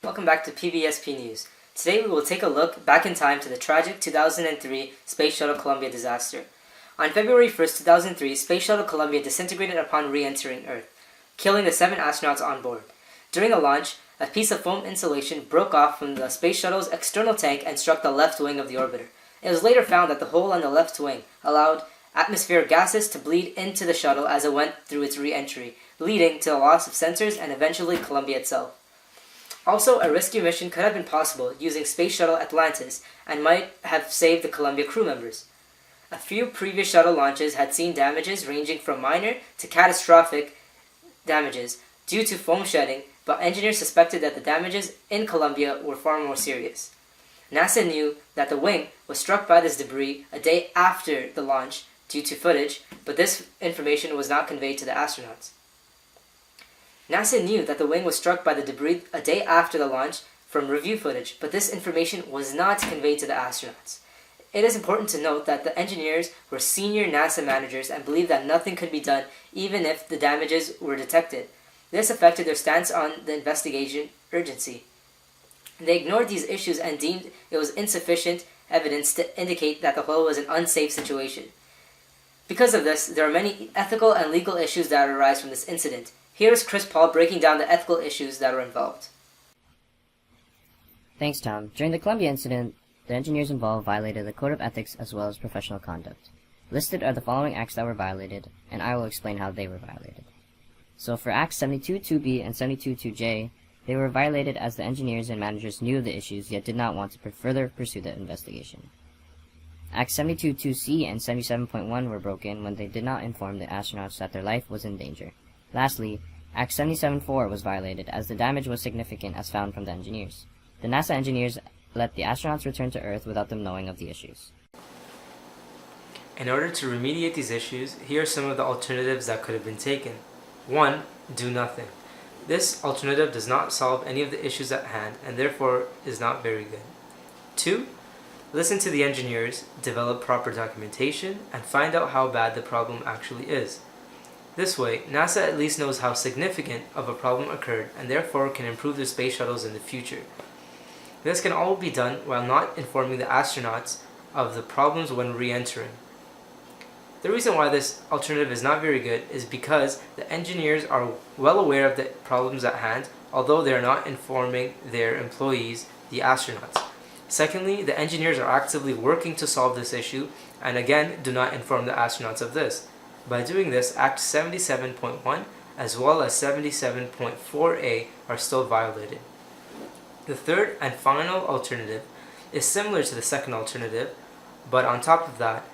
Welcome back to PBSP News. Today we will take a look back in time to the tragic 2003 Space Shuttle Columbia disaster. On February 1st, 2003, Space Shuttle Columbia disintegrated upon re-entering Earth, killing the 7 astronauts on board. During the launch, a piece of foam insulation broke off from the Space Shuttle's external tank and struck the left wing of the orbiter. It was later found that the hole on the left wing allowed atmospheric gases to bleed into the shuttle as it went through its re-entry, leading to the loss of sensors and eventually Columbia itself. Also, a rescue mission could have been possible using Space Shuttle Atlantis and might have saved the Columbia crew members. A few previous shuttle launches had seen damages ranging from minor to catastrophic damages due to foam shedding, but engineers suspected that the damages in Columbia were far more serious. NASA knew that the wing was struck by this debris a day after the launch due to footage, but this information was not conveyed to the astronauts. NASA knew that the wing was struck by the debris a day after the launch from review footage, but this information was not conveyed to the astronauts. It is important to note that the engineers were senior NASA managers and believed that nothing could be done even if the damages were detected. This affected their stance on the investigation urgency. They ignored these issues and deemed it was insufficient evidence to indicate that the hull was an unsafe situation. Because of this, there are many ethical and legal issues that arise from this incident. Here is Chris Paul breaking down the ethical issues that are involved. Thanks, Tom. During the Columbia incident, the engineers involved violated the Code of Ethics as well as professional conduct. Listed are the following acts that were violated, and I will explain how they were violated. So for Acts 72.2b and 72.2j, they were violated as the engineers and managers knew of the issues yet did not want to further pursue the investigation. Acts 72.2c and 77.1 were broken when they did not inform the astronauts that their life was in danger. Lastly, Act 77.4 was violated as the damage was significant as found from the engineers. The NASA engineers let the astronauts return to Earth without them knowing of the issues. In order to remediate these issues, here are some of the alternatives that could have been taken. 1. Do nothing. This alternative does not solve any of the issues at hand and therefore is not very good. 2. Listen to the engineers, develop proper documentation, and find out how bad the problem actually is. This way, NASA at least knows how significant of a problem occurred and therefore can improve their space shuttles in the future. This can all be done while not informing the astronauts of the problems when re-entering. The reason why this alternative is not very good is because the engineers are well aware of the problems at hand, although they are not informing their employees, the astronauts. Secondly, the engineers are actively working to solve this issue and again do not inform the astronauts of this. By doing this, Act 77.1 as well as 77.4a are still violated. The third and final alternative is similar to the second alternative, but on top of that,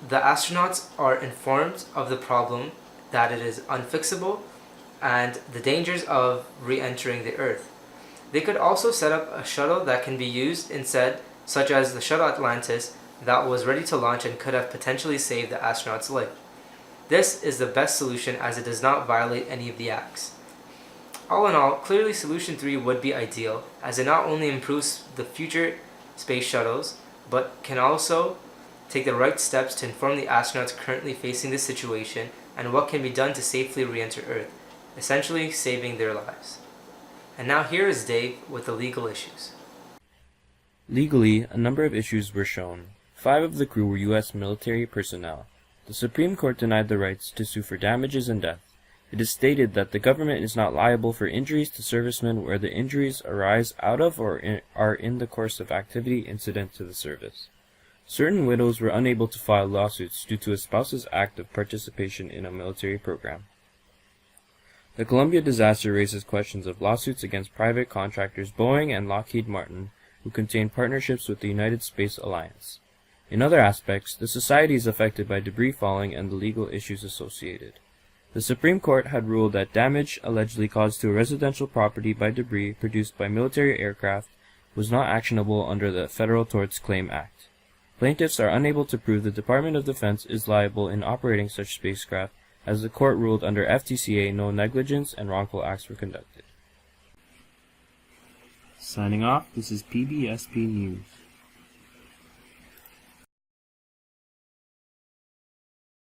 the astronauts are informed of the problem, that it is unfixable, and the dangers of re-entering the Earth. They could also set up a shuttle that can be used instead, such as the Shuttle Atlantis, that was ready to launch and could have potentially saved the astronaut's life. This is the best solution as it does not violate any of the acts. All in all, clearly Solution 3 would be ideal, as it not only improves the future space shuttles, but can also take the right steps to inform the astronauts currently facing this situation and what can be done to safely re-enter Earth, essentially saving their lives. And now here is Dave with the legal issues. Legally, a number of issues were shown. 5 of the crew were U.S. military personnel. The Supreme Court denied the rights to sue for damages and death. It is stated that the government is not liable for injuries to servicemen where the injuries arise out of or are in the course of activity incident to the service. Certain widows were unable to file lawsuits due to a spouse's act of participation in a military program. The Columbia disaster raises questions of lawsuits against private contractors Boeing and Lockheed Martin, who contain partnerships with the United Space Alliance. In other aspects, the society is affected by debris falling and the legal issues associated. The Supreme Court had ruled that damage allegedly caused to a residential property by debris produced by military aircraft was not actionable under the Federal Tort Claims Act. Plaintiffs are unable to prove the Department of Defense is liable in operating such spacecraft, as the court ruled under FTCA no negligence and wrongful acts were conducted. Signing off, this is PBSP News.